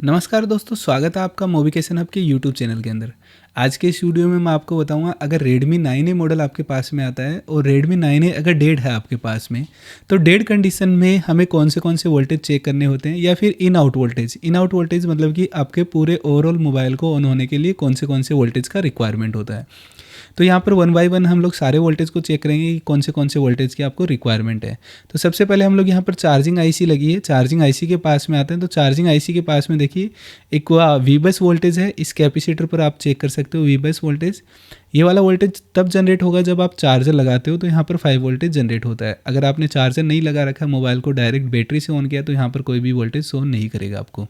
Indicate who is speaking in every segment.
Speaker 1: नमस्कार दोस्तों, स्वागत है आपका मोबिकेशन हब के यूट्यूब चैनल के अंदर। आज के इस वीडियो में मैं आपको बताऊंगा, अगर Redmi 9A मॉडल आपके पास में आता है और Redmi 9A अगर डेड है आपके पास में, तो डेड कंडीशन में हमें कौन से वोल्टेज चेक करने होते हैं, या फिर इन आउट वोल्टेज मतलब कि आपके पूरे ओवरऑल मोबाइल को ऑन होने के लिए कौन से वोल्टेज का रिक्वायरमेंट होता है। तो यहाँ पर वन बाय वन हम लोग सारे वोल्टेज को चेक करेंगे कि कौन से वोल्टेज की आपको रिक्वायरमेंट है। तो सबसे पहले हम लोग यहाँ पर चार्जिंग आईसी लगी है, चार्जिंग आईसी के पास में आते हैं। तो चार्जिंग आईसी के पास में देखिए एक वी बस वोल्टेज है, इस कैपेसिटर पर आप चेक कर सकते हो वी बस वोल्टेज। ये वाला वोल्टेज तब जनरेट होगा जब आप चार्जर लगाते हो, तो यहाँ पर 5 वोल्टेज जनरेट होता है। अगर आपने चार्जर नहीं लगा रखा है, मोबाइल को डायरेक्ट बैटरी से ऑन किया, तो यहाँ पर कोई भी वोल्टेज शो नहीं करेगा आपको।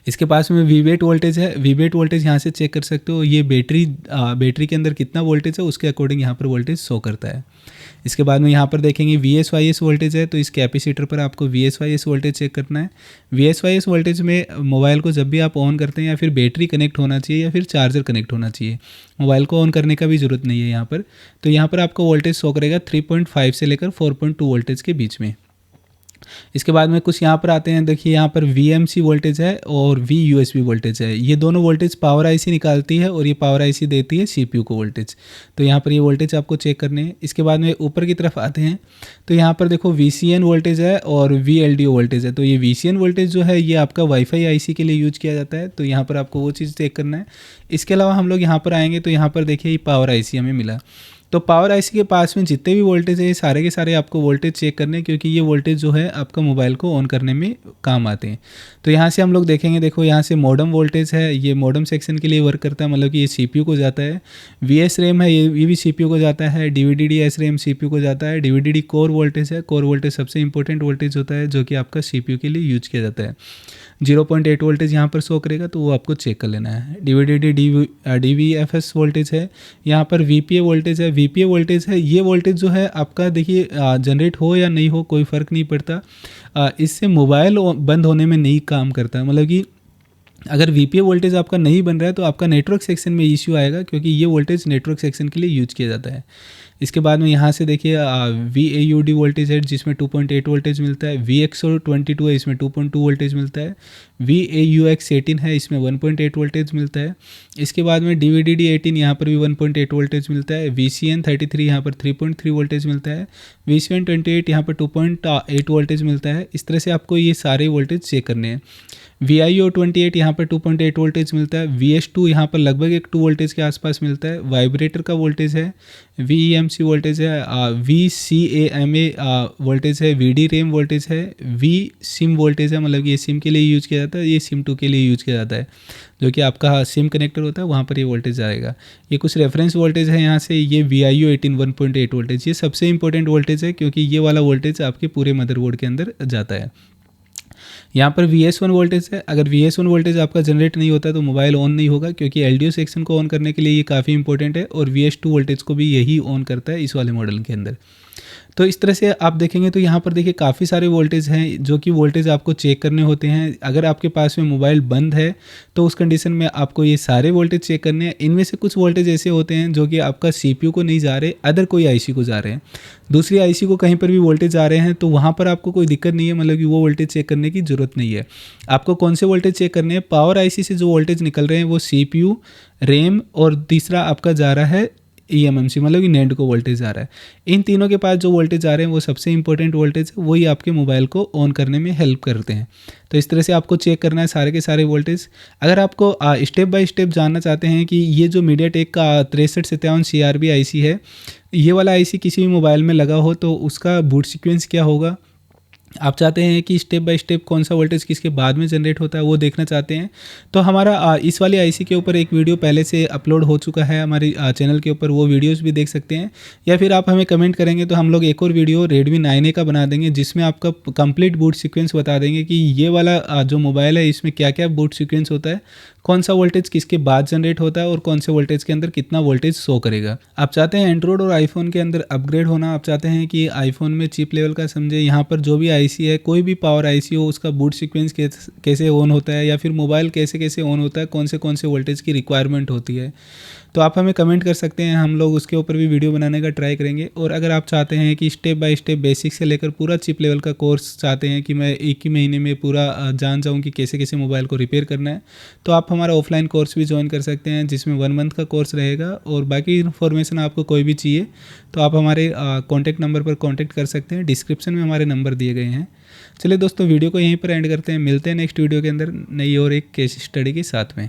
Speaker 1: इसके पास में वीवेट वोल्टेज है, वीवेट वोल्टेज यहाँ से चेक कर सकते हो। ये बैटरी के अंदर कितना वोल्टेज है उसके अकॉर्डिंग यहाँ पर वोल्टेज शो करता है। इसके बाद में यहाँ पर देखेंगे VSYS वोल्टेज है, तो इस कैपेसिटर पर आपको VSYS वोल्टेज चेक करना है। VSYS वोल्टेज में मोबाइल को जब भी आप ऑन करते हैं, या फिर बैटरी कनेक्ट होना चाहिए या फिर चार्जर कनेक्ट होना चाहिए, मोबाइल को ऑन करने का भी ज़रूरत नहीं है यहाँ पर। तो यहाँ पर आपको वोल्टेज शो करेगा 3.5 से लेकर 4.2 वोल्टेज के बीच में। इसके बाद में कुछ यहाँ पर आते हैं, देखिए यहाँ पर VMC वोल्टेज है और VUSB वोल्टेज है। ये दोनों वोल्टेज पावर आईसी निकालती है और ये पावर आईसी देती है CPU को वोल्टेज। तो यहाँ पर ये वोल्टेज आपको चेक करने हैं। इसके बाद में ऊपर की तरफ आते हैं, तो यहाँ पर देखो VCN वोल्टेज है और VLDO वोल्टेज है। तो ये VCN वोल्टेज जो है ये आपका वाईफाई आईसी के लिए यूज किया जाता है, तो यहाँ पर आपको वो चीज़ चेक करना है। इसके अलावा हम लोग यहाँ पर आएंगे, तो यहाँ पर देखिए ये पावर आईसी हमें मिला। तो पावर आईसी के पास में जितने भी वोल्टेज है, ये सारे के सारे आपको वोल्टेज चेक करने हैं, क्योंकि ये वोल्टेज जो है आपका मोबाइल को ऑन करने में काम आते हैं। तो यहाँ से हम लोग देखेंगे, देखो यहाँ से मॉडम वोल्टेज है, ये मॉडम सेक्शन के लिए वर्क करता है, मतलब कि ये CPU को जाता है। VSRAM है, ये भी CPU को जाता है। DVDD SRAM CPU को जाता है। DVDD कोर वोल्टेज है, कोर वोल्टेज सबसे इंपॉर्टेंट वोल्टेज होता है जो कि आपका CPU के लिए यूज किया जाता है। 0.8 वोल्टेज यहाँ पर शो करेगा, तो वो आपको चेक कर लेना है। DVDD DVFS वोल्टेज है, यहाँ पर VPA वोल्टेज है। VPA वोल्टेज है, ये वोल्टेज जो है आपका देखिए जनरेट हो या नहीं हो कोई फ़र्क नहीं पड़ता, इससे मोबाइल बंद होने में नहीं काम करता। मतलब कि अगर VPA वोल्टेज आपका नहीं बन रहा है तो आपका नेटवर्क सेक्शन में इश्यू आएगा, क्योंकि ये वोल्टेज नेटवर्क सेक्शन के लिए यूज किया जाता है। इसके बाद में यहाँ से देखिए VAUD वोल्टेज है, जिसमें 2.8 वोल्टेज मिलता है। VXO22 है, इसमें 2.2 वोल्टेज मिलता है। VAUX18 है, इसमें 1.8 वोल्टेज मिलता है। इसके बाद में DVDD18 यहाँ पर भी 1.8 वोल्टेज मिलता है। VCN33 यहाँ पर 3.3 वोल्टेज मिलता है। VCN28 यहाँ पर 2.8 वोल्टेज मिलता है। इस तरह से आपको ये सारे वोल्टेज चेक करने हैं। VIO28 यहाँ पर 2.8 वोल्टेज मिलता है। VS2 यहाँ पर लगभग एक 2 वोल्टेज के आसपास मिलता है। वाइब्रेटर का वोल्टेज है। VEMC वोल्टेज है। VCAMA वोल्टेज है। VDRAM वोल्टेज है। VSIM वोल्टेज है, मतलब ये सिम के लिए यूज किया जाता है, ये SIM2 के लिए यूज किया जाता है, जो कि आपका सिम कनेक्टर होता है, वहाँ पर ये वोल्टेज आएगा। ये कुछ रेफरेंस वोल्टेज है यहाँ से। ये VIO18 1.8 वोल्टेज, ये सबसे इंपॉर्टेंट वोल्टेज है, क्योंकि ये वाला वोल्टेज आपके पूरे मदरबोर्ड के अंदर जाता है। यहाँ पर VS1 वोल्टेज है। अगर VS1 वोल्टेज आपका जनरेट नहीं होता तो मोबाइल ऑन नहीं होगा, क्योंकि LDO सेक्शन को ऑन करने के लिए ये काफ़ी इंपॉर्टेंट है, और VS2 वोल्टेज को भी यही ऑन करता है इस वाले मॉडल के अंदर। तो इस तरह से आप देखेंगे तो यहाँ पर देखिए काफ़ी सारे वोल्टेज हैं, जो कि वोल्टेज आपको चेक करने होते हैं। अगर आपके पास में मोबाइल बंद है तो उस कंडीशन में आपको ये सारे वोल्टेज चेक करने हैं। इनमें से कुछ वोल्टेज ऐसे होते हैं जो कि आपका CPU को नहीं जा रहे, अदर कोई आईसी को जा रहे हैं। दूसरी आईसी को कहीं पर भी वोल्टेज आ रहे हैं, तो वहाँ पर आपको कोई दिक्कत नहीं है, मतलब कि वो वोल्टेज चेक करने की ज़रूरत नहीं है। आपको कौन से वोल्टेज चेक करने हैं? पावर आईसी से जो वोल्टेज निकल रहे हैं वो CPU, RAM और तीसरा आपका जा रहा है EMMC, मतलब कि नेट को वोल्टेज आ रहा है। इन तीनों के पास जो वोल्टेज आ रहे हैं वो सबसे इंपॉर्टेंट वोल्टेज है, वही आपके मोबाइल को ऑन करने में हेल्प करते हैं। तो इस तरह से आपको चेक करना है सारे के सारे वोल्टेज। अगर आपको स्टेप बाय स्टेप जानना चाहते हैं कि ये जो मीडियाटेक का 6357 CRB आईसी है, ये वाला आईसी किसी भी मोबाइल में लगा हो तो उसका बूट सीक्वेंस क्या होगा, आप चाहते हैं कि स्टेप बाय स्टेप कौन सा वोल्टेज किसके बाद में जनरेट होता है, वो देखना चाहते हैं, तो हमारा इस वाली आईसी के ऊपर एक वीडियो पहले से अपलोड हो चुका है हमारे चैनल के ऊपर, वो वीडियोस भी देख सकते हैं। या फिर आप हमें कमेंट करेंगे तो हम लोग एक और वीडियो Redmi 9A का बना देंगे, जिसमें आपका कंप्लीट बूट सीक्वेंस बता देंगे कि ये वाला जो मोबाइल है इसमें क्या क्या बूट सीक्वेंस होता है, कौन सा वोल्टेज किसके बाद जनरेट होता है और कौन से वोल्टेज के अंदर कितना वोल्टेज शो करेगा। आप चाहते हैं एंड्रॉयड और आईफोन के अंदर अपग्रेड होना, आप चाहते हैं कि आईफोन में चिप लेवल का समझे, यहाँ पर जो भी आईसी है, कोई भी पावर आईसी हो, उसका बूट सीक्वेंस कैसे ऑन होता है, या फिर मोबाइल कैसे कैसे ऑन होता है, कौन से वोल्टेज की रिक्वायरमेंट होती है, तो आप हमें कमेंट कर सकते हैं। हम लोग उसके ऊपर भी वीडियो बनाने का ट्राई करेंगे। और अगर आप चाहते हैं कि स्टेप बाय स्टेप बेसिक से लेकर पूरा चिप लेवल का कोर्स चाहते हैं कि मैं एक ही महीने में पूरा जान जाऊं कि कैसे कैसे मोबाइल को रिपेयर करना है, तो आप हमारा ऑफलाइन कोर्स भी ज्वाइन कर सकते हैं, जिसमें 1 मंथ का कोर्स रहेगा। और बाकी इन्फॉर्मेशन आपको कोई भी चाहिए तो आप हमारे कॉन्टैक्ट नंबर पर कॉन्टैक्ट कर सकते हैं। डिस्क्रिप्शन में हमारे नंबर दिए गए हैं। चलिए दोस्तों, वीडियो को यहीं पर एंड करते हैं। मिलते हैं नेक्स्ट वीडियो के अंदर नई और एक केस स्टडी के साथ में।